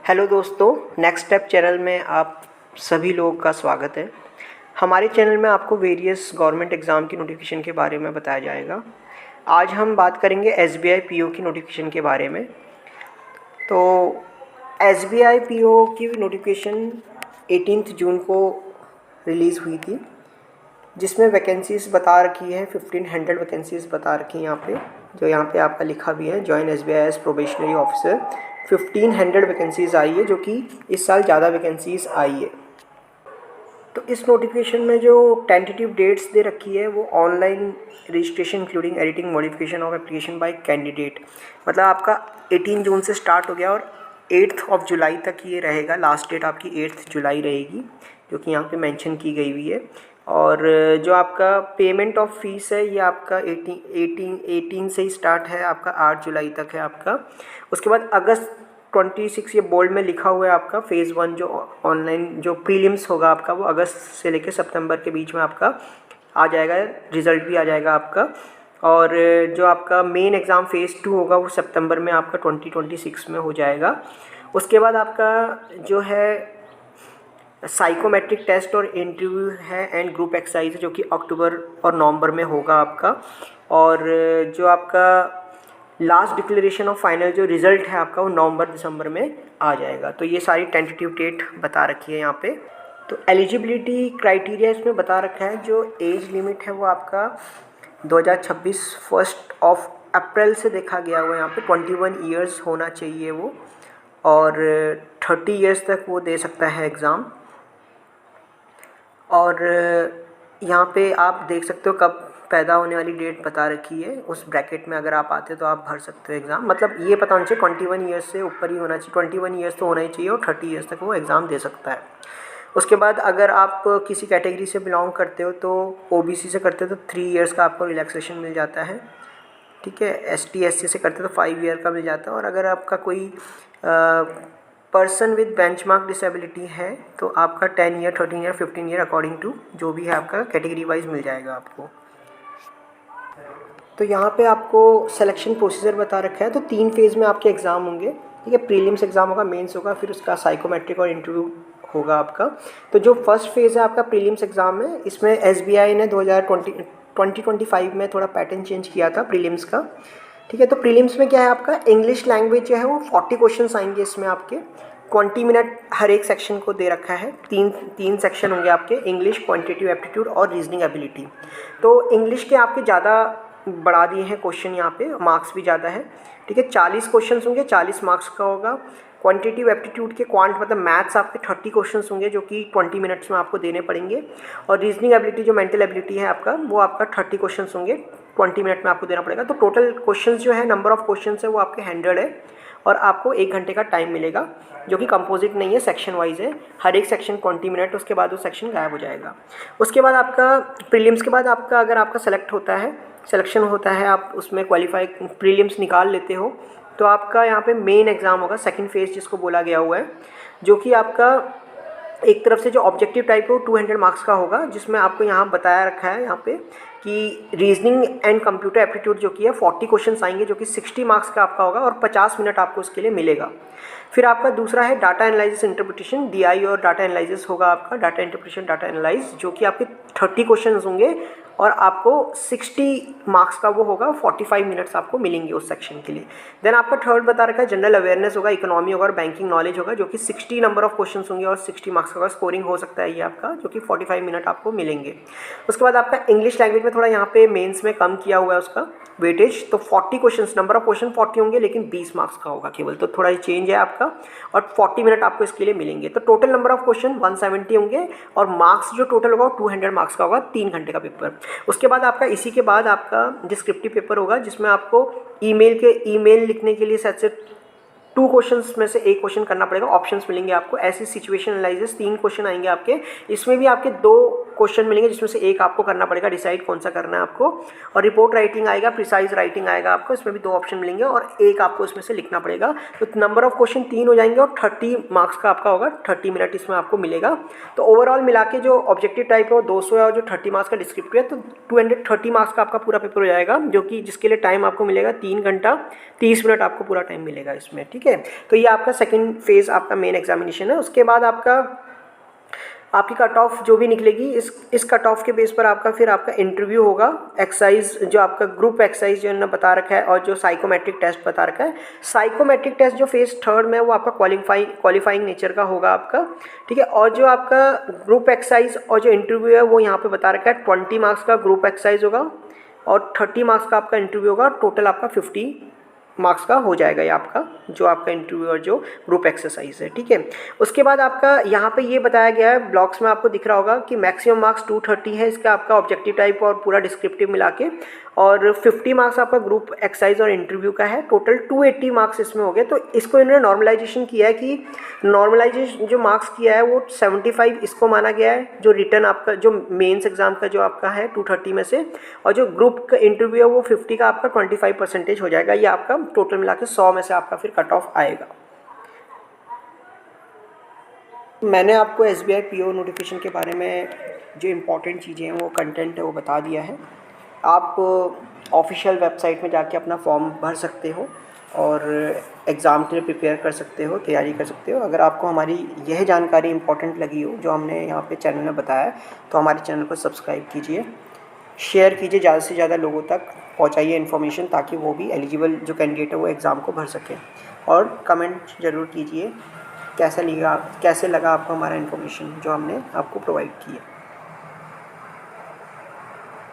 Hello दोस्तों, next step channel में आप सभी लोगों का स्वागत है। हमारे चैनल में आपको वेरियस गवर्नमेंट एग्ज़ाम की नोटिफिकेशन के बारे में बताया जाएगा। आज हम बात करेंगे एसबीआई पीओ की नोटिफिकेशन के बारे में। तो एसबीआई पीओ की नोटिफिकेशन 18 जून को रिलीज़ हुई थी, जिसमें वैकेंसीज़ बता रखी है 1500 वैकेंसीज़ बता रखी हैं यहाँ पे, जो यहाँ पे आपका लिखा भी है join SBI as probationary officer. 1500 vacancies आई है, जो कि इस साल ज़्यादा वैकेंसीज़ आई है। तो इस नोटिफिकेशन में जो टेंटेटिव डेट्स दे रखी है वो online registration including editing modification of application by candidate, मतलब आपका 18 जून से स्टार्ट हो गया और 8 जुलाई तक ये रहेगा। लास्ट डेट आपकी 8 जुलाई रहेगी, जो कि यहाँ पे मेंशन की गई हुई है। और जो आपका पेमेंट ऑफ फीस है ये आपका 18 से ही स्टार्ट है, आपका 8 जुलाई तक है आपका। उसके बाद अगस्त 26 ये बोल्ड में लिखा हुआ है आपका फेज़ 1 जो ऑनलाइन जो प्रीलिम्स होगा आपका, वो अगस्त से लेकर सितंबर के बीच में आपका आ जाएगा, रिज़ल्ट भी आ जाएगा आपका। और जो आपका मेन एग्ज़ाम फ़ेज़ 2 होगा वो सितंबर में आपका 2026 में हो जाएगा। उसके बाद आपका जो है साइकोमेट्रिक टेस्ट और इंटरव्यू है एंड ग्रुप एक्सरसाइज, जो कि अक्टूबर और नवंबर में होगा आपका। और जो आपका लास्ट डिक्लेरेशन ऑफ फाइनल जो रिज़ल्ट है आपका वो नवंबर दिसंबर में आ जाएगा। तो ये सारी टेंटेटिव डेट बता रखी है यहाँ पे। तो एलिजिबिलिटी क्राइटेरिया इसमें बता रखा है, जो एज लिमिट है वो आपका 2026 1 अप्रैल से देखा गया हुआ है यहाँ पे। 21 ईयर्स होना चाहिए वो, और 30 ईयर्स तक वो दे सकता है एग्ज़ाम। और यहाँ पे आप देख सकते हो कब पैदा होने वाली डेट बता रखी है, उस ब्रैकेट में अगर आप आते हो तो आप भर सकते हो एग्ज़ाम। मतलब ये पता होना चाहिए 21 ईयर्स से ऊपर ही होना चाहिए, 21 ईयर्स तो होना ही चाहिए और 30 ईयर्स तक वो एग्ज़ाम दे सकता है। उसके बाद अगर आप किसी कैटेगरी से बिलोंग करते हो तो ओबीसी से करते हो तो 3 ईयर्स का आपको रिलैक्सेशन मिल जाता है, ठीक है। एसटी एससी से करते हो तो 5 ईयर का मिल जाता है। और अगर आपका कोई पर्सन विद बेंचमार्क डिसेबिलिटी है तो आपका 10 year 13 year 15 year according to जो भी है आपका कैटेगरी वाइज मिल जाएगा आपको। तो यहाँ पे आपको सिलेक्शन प्रोसीजर बता रखा है। तो 3 फेज़ में आपके एग्ज़ाम होंगे, ठीक है। प्रीलिम्स एग्ज़ाम होगा, मेंस होगा, फिर उसका साइकोमेट्रिक और इंटरव्यू होगा आपका। तो जो फर्स्ट फेज़ है आपका प्रीलिम्स एग्ज़ाम है, इसमें एसबीआई ने 2025 में थोड़ा पैटर्न चेंज किया था प्रीलिम्स का, ठीक है। तो प्रीलिम्स में क्या है आपका इंग्लिश लैंग्वेज जो है वो 40 क्वेश्चन आएंगे इसमें आपके। 20 मिनट हर एक सेक्शन को दे रखा है। तीन सेक्शन होंगे आपके, इंग्लिश, क्वांटिटेटिव एप्टीट्यूड और रीजनिंग एबिलिटी। तो इंग्लिश के आपके ज़्यादा बढ़ा दिए हैं क्वेश्चन, यहाँ पे मार्क्स भी ज़्यादा है, ठीक है। 40 क्वेश्चन होंगे, 40 मार्क्स का होगा। क्वांटिटेटिव एप्टीट्यूड के क्वांट मतलब मैथ्स आपके 30 क्वेश्चंस होंगे, जो कि 20 मिनट्स में आपको देने पड़ेंगे। और रीजनिंग एबिलिटी जो मेंटल एबिलिटी है आपका, वो आपका 30 क्वेश्चंस होंगे, 20 मिनट में आपको देना पड़ेगा। तो टोटल क्वेश्चंस जो है, नंबर ऑफ क्वेश्चंस है वो आपके 100 है। और आपको 1 घंटे का टाइम मिलेगा, जो कि कंपोजिट नहीं है, सेक्शन वाइज है। हर एक सेक्शन 20 मिनट, उसके बाद वो सेक्शन गायब हो जाएगा। उसके बाद आपका प्रीलिम्स के बाद आपका अगर आपका सेलेक्ट होता है, सिलेक्शन होता है, आप उसमें क्वालिफाई प्रीलिम्स निकाल लेते हो, तो आपका यहाँ पे मेन एग्ज़ाम होगा, सेकंड फेज़ जिसको बोला गया हुआ है, जो कि आपका एक तरफ से जो ऑब्जेक्टिव टाइप है वो 200 मार्क्स का होगा, जिसमें आपको यहाँ बताया रखा है यहाँ पे कि रीजनिंग एंड कंप्यूटर एप्टीट्यूड जो कि है 40 क्वेश्चन आएंगे, जो कि 60 मार्क्स का आपका होगा और 50 मिनट आपको उसके लिए मिलेगा। फिर आपका दूसरा है डाटा एनालिसिस इंटरप्रिटेशन, डीआई और डाटा एनालिसिस होगा आपका, डाटा इंटरप्रिटेशन डाटा एनालाइज, जो कि आपके 30 क्वेश्चन होंगे और आपको 60 मार्क्स का वो होगा, 45 मिनट्स आपको मिलेंगे उस सेक्शन के लिए। देन आपका थर्ड बता रखा है जनरल अवेयरनेस होगा, इकोनॉमी होगा और बैंकिंग नॉलेज होगा, जो कि 60 नंबर ऑफ क्वेश्चंस होंगे और 60 मार्क्स का स्कोरिंग हो सकता है ये आपका, जो कि 45 मिनट आपको मिलेंगे। उसके बाद आपका इंग्लिश लैंग्वेज में थोड़ा यहाँ पे मेंस में कम किया हुआ है उसका वेटेज, तो 40 क्वेश्चन, नंबर ऑफ क्वेश्चन 40 होंगे लेकिन 20 मार्क्स का होगा केवल, तो थोड़ा ये चेंज है आपका। और 40 मिनट आपको इसके लिए मिलेंगे। तो टोटल नंबर ऑफ क्वेश्चन 170 होंगे और मार्क्स जो टोटल होगा वो 200 मार्क्स का होगा, 3 घंटे का पेपर। उसके बाद आपका इसी के बाद आपका डिस्क्रिप्टिव पेपर होगा, जिसमें आपको ईमेल लिखने के लिए शायद से 2 क्वेश्चंस में से 1 क्वेश्चन करना पड़ेगा, ऑप्शंस मिलेंगे आपको। ऐसी सिचुएशन एनालिसिस 3 क्वेश्चन आएंगे आपके, इसमें भी आपके 2 क्वेश्चन मिलेंगे, जिसमें से 1 आपको करना पड़ेगा, डिसाइड कौन सा करना है आपको। और रिपोर्ट राइटिंग आएगा, प्रिसाइज राइटिंग आएगा आपको, इसमें भी 2 ऑप्शन मिलेंगे और 1 आपको इसमें से लिखना पड़ेगा। तो नंबर ऑफ क्वेश्चन 3 हो जाएंगे और 30 मार्क्स का आपका होगा, 30 मिनट इसमें आपको मिलेगा। तो ओवरऑल मिला के जो ऑब्जेक्टिव टाइप है वो 200 है और जो 30 मार्क्स का डिस्क्रिप्टिव है, तो 230 मार्क्स का आपका पूरा पेपर हो जाएगा, जो कि जिसके लिए टाइम आपको मिलेगा 3 घंटा 30 मिनट आपको पूरा टाइम मिलेगा इसमें, ठीक है। ठीक है। तो ये आपका सेकंड फेज़ आपका मेन एग्जामिनेशन है। उसके बाद आपकी कट ऑफ जो भी निकलेगी, इस कट ऑफ के बेस पर आपका फिर आपका इंटरव्यू होगा। एक्सरसाइज जो आपका ग्रुप एक्सरसाइज जो इन्होंने बता रखा है, और जो साइकोमेट्रिक टेस्ट बता रखा है। साइकोमेट्रिक टेस्ट जो फेज़ थर्ड में, वो आपका क्वालिफाइंग नेचर का होगा आपका, ठीक है। और जो आपका ग्रुप एक्सरसाइज और जो इंटरव्यू है वो यहाँ पे बता रखा है 20 मार्क्स का ग्रुप एक्सरसाइज होगा और 30 मार्क्स का आपका इंटरव्यू होगा। टोटल आपका 50 मार्क्स का हो जाएगा ये आपका जो आपका इंटरव्यू और जो ग्रुप एक्सरसाइज है, ठीक है। उसके बाद आपका यहाँ पे ये बताया गया है, ब्लॉक्स में आपको दिख रहा होगा कि मैक्सिमम मार्क्स 230 है इसका आपका ऑब्जेक्टिव टाइप और पूरा डिस्क्रिप्टिव मिला के, और 50 मार्क्स आपका ग्रुप एक्सरसाइज और इंटरव्यू का है। टोटल 280 मार्क्स इसमें हो गए। तो इसको इन्होंने नॉर्मलाइजेशन किया है कि नॉर्मलाइजेशन जो मार्क्स किया है वो 75 इसको माना गया है, जो रिटर्न आपका जो मेंस एग्जाम का जो आपका है 230 में से, और जो ग्रुप का इंटरव्यू है वो 50 का आपका 25% हो जाएगा। ये आपका टोटल मिला के 100 में से आपका फिर कट ऑफ आएगा। मैंने आपको SBI PO नोटिफिकेशन के बारे में जो इम्पोर्टेंट चीज़ें हैं, वो कंटेंट है वो बता दिया है। आप ऑफिशियल वेबसाइट में जाके अपना फॉर्म भर सकते हो और एग्ज़ाम के लिए प्रिपेयर कर सकते हो, तैयारी कर सकते हो। अगर आपको हमारी यह जानकारी इंपॉर्टेंट लगी हो जो हमने यहाँ पे चैनल में बताया है, तो हमारे चैनल को सब्सक्राइब कीजिए, शेयर कीजिए, ज़्यादा से ज़्यादा लोगों तक पहुँचाइए इन्फॉर्मेशन, ताकि वो भी एलिजिबल जो कैंडिडेट है वो एग्ज़ाम को भर सकें। और कमेंट ज़रूर कीजिए कैसा लगा आपको हमारा इन्फॉर्मेशन जो हमने आपको प्रोवाइड की है।